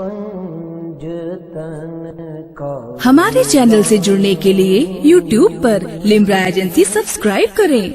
कुंज तन का। हमारे चैनल से जुड़ने के लिए YouTube पर लिम्रा एजेंसी सब्सक्राइब करें।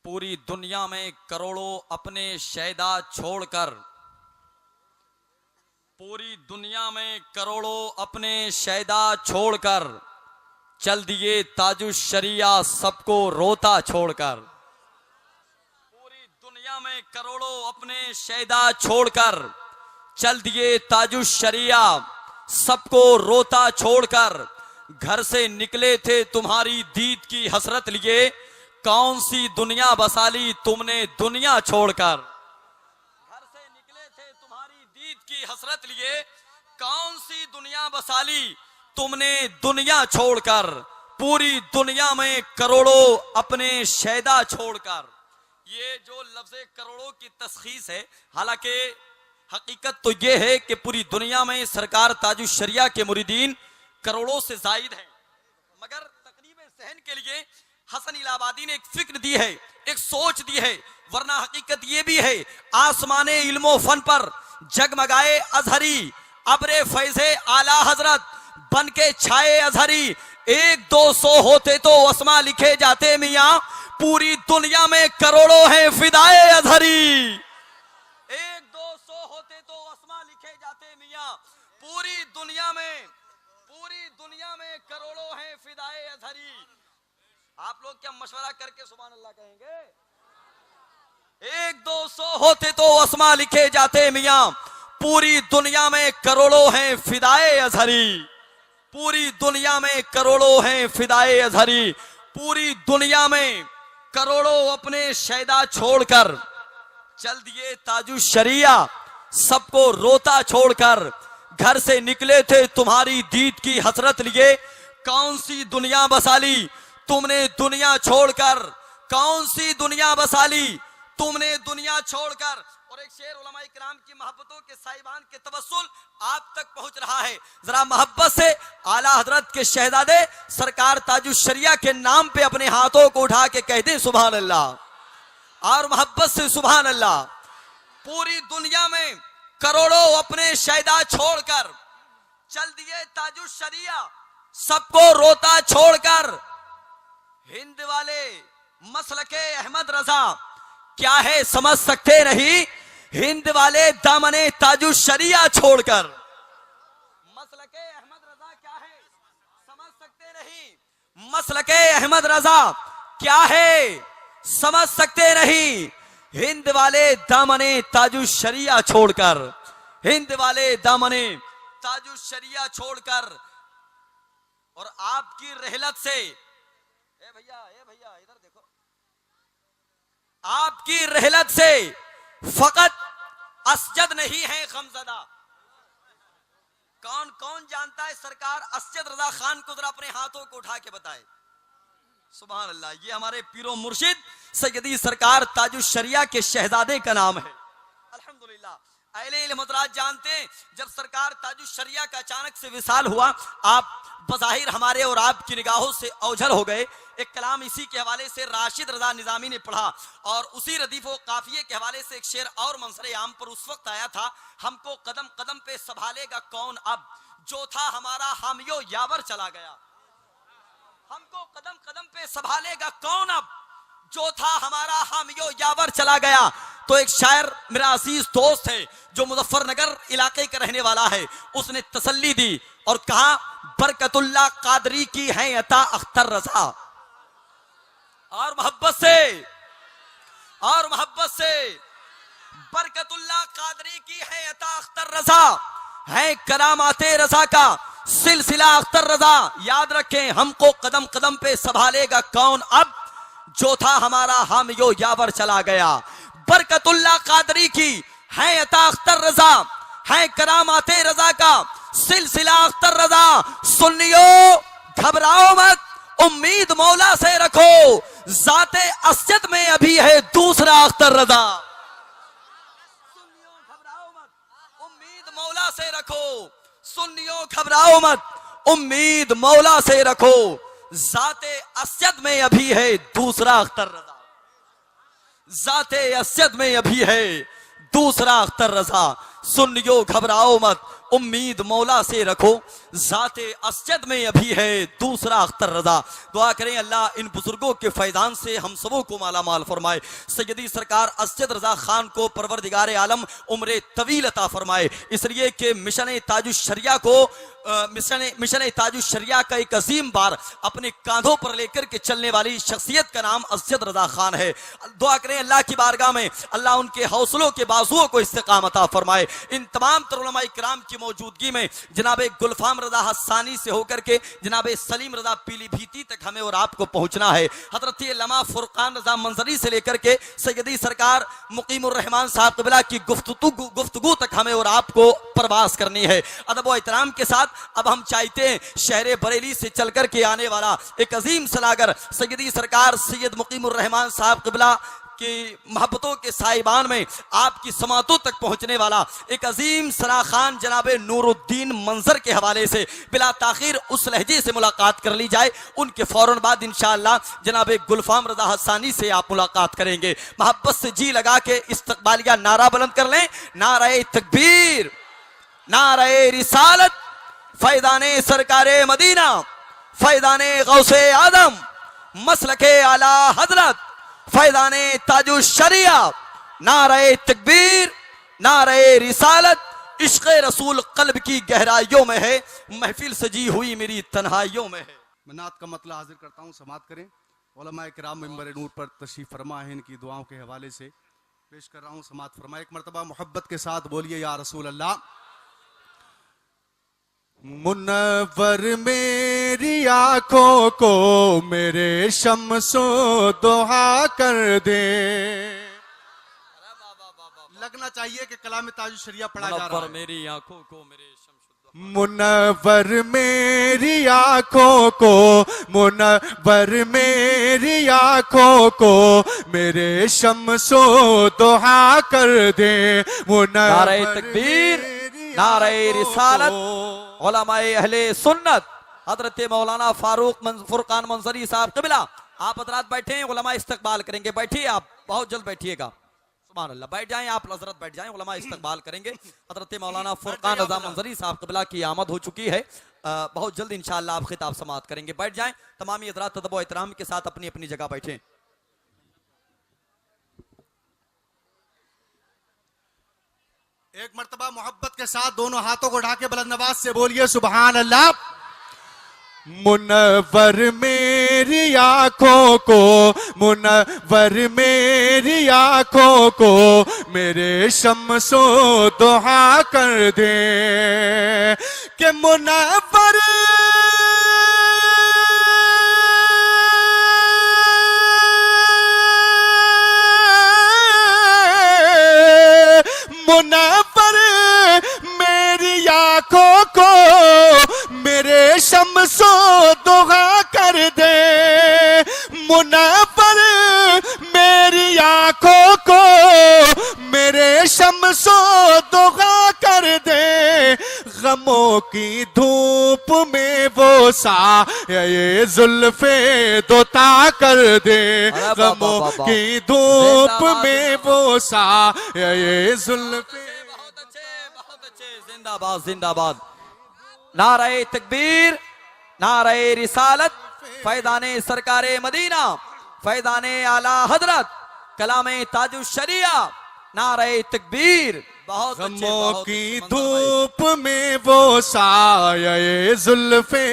पूरी दुनिया में करोड़ों अपने शहदा छोड़कर, पूरी दुनिया में करोड़ों अपने शहदा छोड़कर चल दिए ताजुश शरिया सबको रोता छोड़कर। पूरी दुनिया में करोड़ों अपने शहदा छोड़कर चल दिए ताजुश शरिया सबको रोता छोड़कर। घर से निकले थे तुम्हारी दीद की हसरत लिए, कौन सी दुनिया बसा ली तुमने दुनिया छोड़कर। घर से निकले थे तुम्हारी दीद की हसरत लिए, कौन सी दुनिया बसा ली तुमने दुनिया छोड़कर। पूरी दुनिया में करोड़ों अपने शहदा छोड़कर। ये जो लफ्ज़ करोड़ों की तस्खीस है, हालांकि हकीकत तो ये है कि पूरी दुनिया में सरकार ताजुश शरिया के मुरीदीन करोड़ों से जायद हैं, मगर तकरीब सहन के लिए हसन इलाहाबादी ने एक फिक्र दी है, एक सोच दी है। वरना हकीकत ये भी है, आसमाने इल्मो फन पर जगमगाए अजहरी, अब्रे फैज़े आला हजरत बन के छाए अजहरी। 1-200 होते तो अस्मा लिखे जाते मियां, पूरी दुनिया में करोड़ों हैं फिदाए अजहरी। 1-200 होते तो अस्मा लिखे जाते मियां, पूरी दुनिया में करोड़ों हैं फिदाए अजहरी। आप लोग क्या मशवरा करके सुभान अल्लाह कहेंगे? 1-200 होते तो अस्मा लिखे जाते मियां, पूरी दुनिया में करोड़ों हैं फिदाए अजहरी। पूरी दुनिया में करोड़ों हैं फिदाए अजहरी। पूरी दुनिया में करोड़ों अपने शहदा छोड़कर चल दिए ताजुश शरिया सबको रोता छोड़कर। घर से निकले थे तुम्हारी दीद की हसरत लिए, कौन सी दुनिया बसा ली तुमने दुनिया छोड़कर। कौन सी दुनिया बसा ली तुमने दुनिया छोड़कर। और एक शेर उलमा इकराम की मोहब्बतों के साहिबान के तवस्सुल आप तक पहुंच रहा है। जरा मोहब्बत से आला हजरत के शहजादे सरकार ताजुश शरिया के नाम पे अपने हाथों को उठा के कहते सुभान अल्लाह, और मोहब्बत से सुभान अल्लाह। पूरी दुनिया में करोड़ों अपने शहदा छोड़कर चल दिए ताजुश शरिया सबको रोता छोड़कर। हिंद वाले मसलके अहमद रजा क्या है समझ सकते नहीं, हिंद वाले दामने ताजुश शरिया छोड़कर। मसलके अहमद रजा क्या है समझ सकते नहीं, मसलके अहमद रजा क्या है समझ सकते नहीं। हिंद वाले दामने ताजुश शरिया छोड़कर, हिंद वाले दामने ताजुश शरिया छोड़कर। और आपकी रहलत से ए भैया इधर देखो, आपकी रहलत से फकत असजद नहीं है गमज़दा। कौन कौन जानता है सरकार असजद रजा खान को? जरा अपने हाथों को उठा के बताए सुभान अल्लाह। ये हमारे पीरो मुर्शिद सैयदी सरकार ताजुश शरिया के शहजादे का नाम है। अल्हम्दुलिल्लाह अहले इल्म हज़रात जानते हैं, जब सरकार ताजुश शरिया का अचानक से विसाल हुआ, आप बज़ाहिर हमारे और आपकी निगाहों से ओझल हो गए। एक कलाम इसी के हवाले से राशिद रजा निजामी ने पढ़ा, और उसी रदीफ व काफिये के हवाले से एक शेर और मंसरे आम पर उस वक्त आया था, हमको कदम कदम पे संभालेगा कौन अब, जो था हमारा हामियो यावर चला गया। हमको कदम कदम पे संभालेगा कौन अब, जो था हमारा हामियो यावर चला गया। तो एक शायर मेरा अजीज दोस्त है जो मुजफ्फरनगर इलाके का रहने वाला है, उसने तसल्ली दी और कहा बरकतुल्लाह कादरी की है अता अख्तर रजा। और मोहब्बत से बरकतुल्लाह कादरी की है अता अख्तर रजा, है करामाते रजा का सिलसिला अख्तर रजा। याद रखें हमको कदम कदम पे संभालेगा कौन अब, जो था हमारा हामियो यावर चला गया। बरकतुल्लाह कादरी की है अता अख्तर रजा, है करामाते रजा का सिलसिला अख्तर रजा। सुन्नियो घबराओ मत, उम्मीद मौला से रखो, जाते असजद में अभी है दूसरा अख्तर रजा। सुन्नियो घबराओ मत, उम्मीद मौला से रखो, सुन्नियो घबराओ मत, उम्मीद मौला से रखो, जाते असजद में अभी है दूसरा अख्तर रजा। जाते असजद में अभी है दूसरा अख्तर रजा। सुन्नियो घबराओ मत, उम्मीद मौला से रखो, जाते असजद में अभी है दूसरा अख्तर रजा। दुआ करें अल्लाह इन बुजुर्गों के फैजान से हम सबों को माला माल फरमाए। सैयदी सरकार असजद रजा खान को परवरदिगार आलम उम्र तवील अता फरमाए, इसलिए कि मिशन ताजुश शरिया को मिशन ताजुश शरिया का एक अजीम बार अपने कांधों पर लेकर के चलने वाली शख्सियत का नाम असजद रजा खान है। दुआ करें अल्लाह की बारगाह में अल्लाह उनके हौसलों के बाजुओं को इस्तिकामत अता फरमाए। इन तमाम उलमा इकराम की मौजूदगी में जनाब गुलफाम रजा हस्सानी से होकर के जनाब सलीम रजा पीलीभीती तक हमें और आपको पहुंचना है। हजरत अल्लामा फुरकान रजा मंजरी से लेकर के सैयदी सरकार मुकीमुर रहमान साहब क़िबला की गुफ्तगू तक हमें और आपको प्रवास करनी है। अदब व एहतराम के साथ अब हम चाहते हैं शहर बरेली से चल कर के आने वाला एक अजीम सलागर सैयदी सरकार सैयद मुकीमुर रहमान साहब क़िबला की मोहब्बतों के साहिबान में आपकी समातों तक पहुंचने वाला एक अजीम सना खान जनाब नूरुद्दीन मंजर के हवाले से बिला ताखीर उस लहजे से मुलाकात कर ली जाए। उनके फौरन बाद इंशाअल्लाह जनाब गुलफाम रजा हस्सानी से आप मुलाकात करेंगे। मोहब्बत से जी लगा के इस्तकबालिया नारा बुलंद कर लें, नारे तकबीर, नारे रिसालत, फैदाने सरकारे मदीना, फैदाने गौसे आदम, मसलके आला हजरत, फैदाने ताजुश शरिया, नारे तकबीर, नारे रिसालत, इश्क़ रसूल कल्ब की गहराइयों में है, महफिल सजी हुई मेरी तन्हाइयों में है। मैं नात का मतलब हाजिर करता हूँ, समात करें। उलमा किराम मिंबर नूर पर तशरीफ फरमा है, इनकी दुआओं के हवाले से पेश कर रहा हूँ, समात फरमा। एक मरतबा मोहब्बत के साथ बोलिए या रसूल अल्लाह। मुनव्वर मेरी आंखों को मेरे शम्सो दुहा कर दे। लगना चाहिए कि कलाम ताजुश शरिया पढ़ा जा रहा है। मेरी आंखों को मेरे मुनव्वर मेरी आंखों को, मुनव्वर मेरी आंखों को मेरे शम्सो दुहा कर दे। नारे तकबीर, नारे रिसालत, उलमाए अहले सुन्नत हजरत मौलाना फुरकान मंजरी साहब क़िबला आप हजरात बैठे हैं, उलमा इस्तकबाल करेंगे। बैठिए आप, बहुत जल्द बैठिएगा। सुभान अल्लाह, बैठ जाएं आप हजरत, बैठ जाएं, उलमा इस्तकबाल करेंगे। हजरत मौलाना फुरकान रजा मंजरी साहब क़िबला की आमद हो चुकी है, बहुत जल्द इंशाअल्लाह आप खिताब समात करेंगे। बैठ जाएं तमामी हजरात अदब व एहतराम के साथ अपनी अपनी जगह बैठें। एक मर्तबा मोहब्बत के साथ दोनों हाथों को उठा के बुलंद आवाज से बोलिए सुभान अल्लाह। मुनव्वर मेरी आंखों को, मुनव्वर मेरी आंखों को मेरे शम्सो दुहा कर दे। कि मुनव्वर मुनव्वर मेरी आंखों को मेरे शम्सो दुहा कर दे। मुनव्वर मेरी आंखों को मेरे शम्सो दुहा कर दे। गमों की धूप में वो साये जुल्फे दोता कर दे। गमों की धूप में वो साये जुल्फे। बहुत अच्छे, जिंदाबाद जिंदाबाद। नारे तकबीर, नारे रिसालत, फैदाने सरकारे मदीना, फैदाने आला हजरत, कलामे ताजुश शरिया, नारे तकबीर। बहुत अच्छे, गमों की धूप में वो साये जुल्फे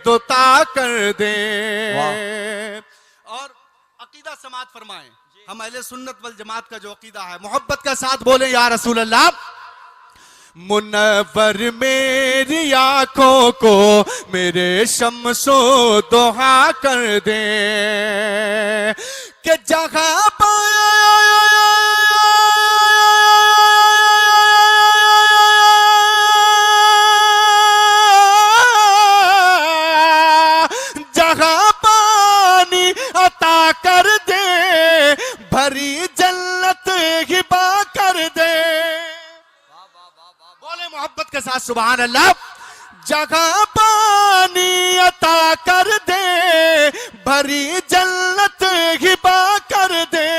दोता कर दे। और अकीदा समात फरमाएं, हम अहले सुन्नत वल जमात का जो अकीदा है, मोहब्बत के साथ बोले या रसूल अल्लाह। मुनव्वर मेरी आंखों को मेरे शम्सो दुहा कर दे। कि जगह जगह पानी अता कर दे, भरी जन्नत हिबा कर दे। बोले मोहब्बत के साथ सुभान अल्लाह। जगह पानी अता कर दे, भरी जन्नत हिबा कर दे।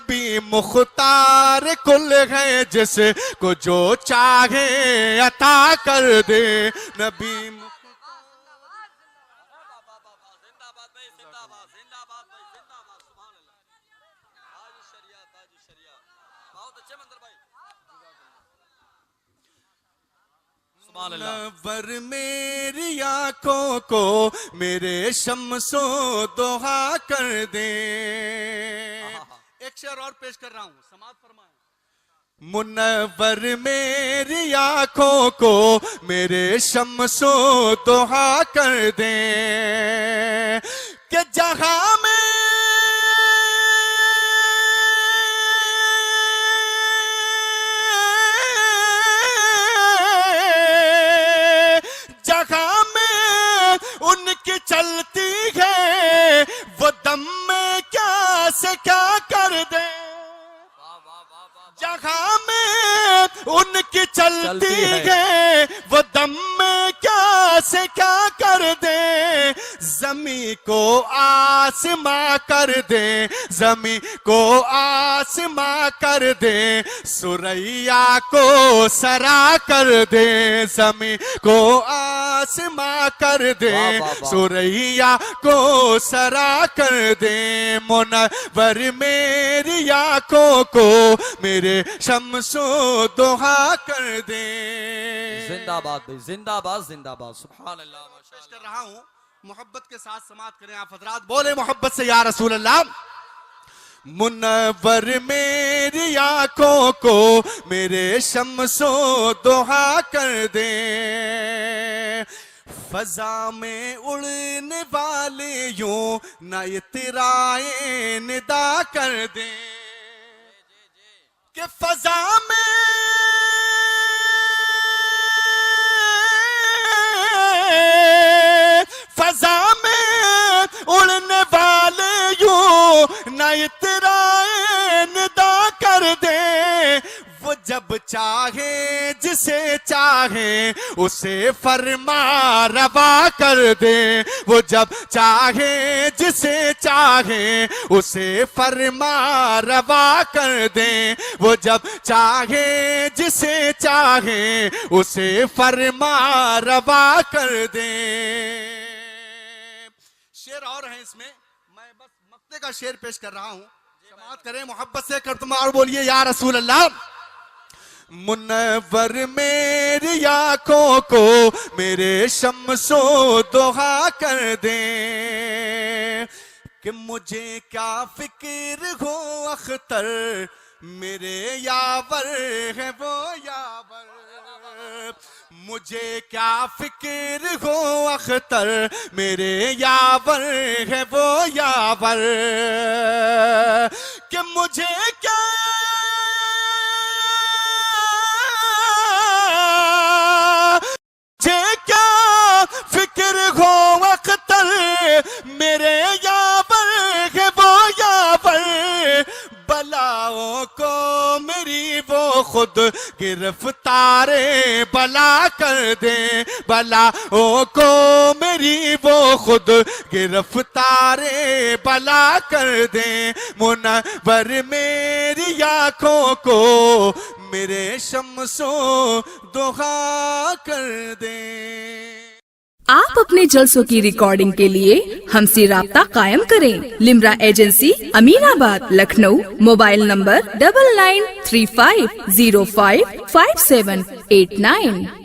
नबी मुख्तार कुल है, जिसको जो चाहे अता कर दे। नबी मुनव्वर मेरी आंखों को मेरे शम्सो दोहा कर दे। एक शेर और पेश कर रहा हूं, समाअत फरमाएं। मुनव्वर मेरी आंखों को मेरे शम्सो दोहा कर दे कि जहां में उनकी चलती है वो दम में क्या से क्या कर दे। जहां में उनकी चलती है वो दम में क्या से क्या कर दे। जमी को आसमां कर दे, जमी को आसमां कर दे, सुरैया को सरा कर दे। जमी को आसमां कर दे, सुरैया को सरा कर दे। मुनव्वर मेरी आंखों को मेरे शम्सो दोहा कर दे। जिंदाबाद भाई, जिंदाबाद जिंदाबाद, सुभान अल्लाह। पेश कर रहा हूं, मोहब्बत के साथ समाअत करें आप हजरात, बोले मोहब्बत से या रसूल अल्लाह। मुनव्वर मेरी आंखों को मेरे शम्सो दोहा कर दे। फजा में उड़ने वाले यूं न इतराए निदा कर दे कि फजा में उड़ने वाले यूं न इतराए निदा कर दे। वो जब चाहे जिसे चाहे उसे फरमा रवा कर दे। वो जब चाहे जिसे चाहे उसे फरमा रवा कर दे। वो जब चाहे जिसे चाहे उसे फरमा रवा कर दे। शेर और है इसमें, मैं बस मक्ते का शेर पेश कर रहा हूं, समाअत करें मोहब्बत से कर तुम और बोलिए या रसूल अल्लाह। मुनव्वर मेरी आंखों को मेरे शम्सो दोहा कर दे कि मुझे क्या फिक्र हो अख्तर मेरे यावर है वो यावर। मुझे क्या फिक्र हो अख्तर मेरे यावर है वो यावर कि मुझे क्या फिक्र हो अख्तर मेरे यावर है वो यावर। बलाओं को मेरी वो खुद गिरफ्तारे बला कर दे। बलाओं को मेरी वो खुद गिरफ्तारे बला कर दे। मुनव्वर मेरी आंखों को मेरे शम्सो दोहा कर दे। आप अपने जलसों की रिकॉर्डिंग के लिए हमसे राब्ता कायम करें। Limra agency, Aminabad, Lucknow. Mobile number 9935055789।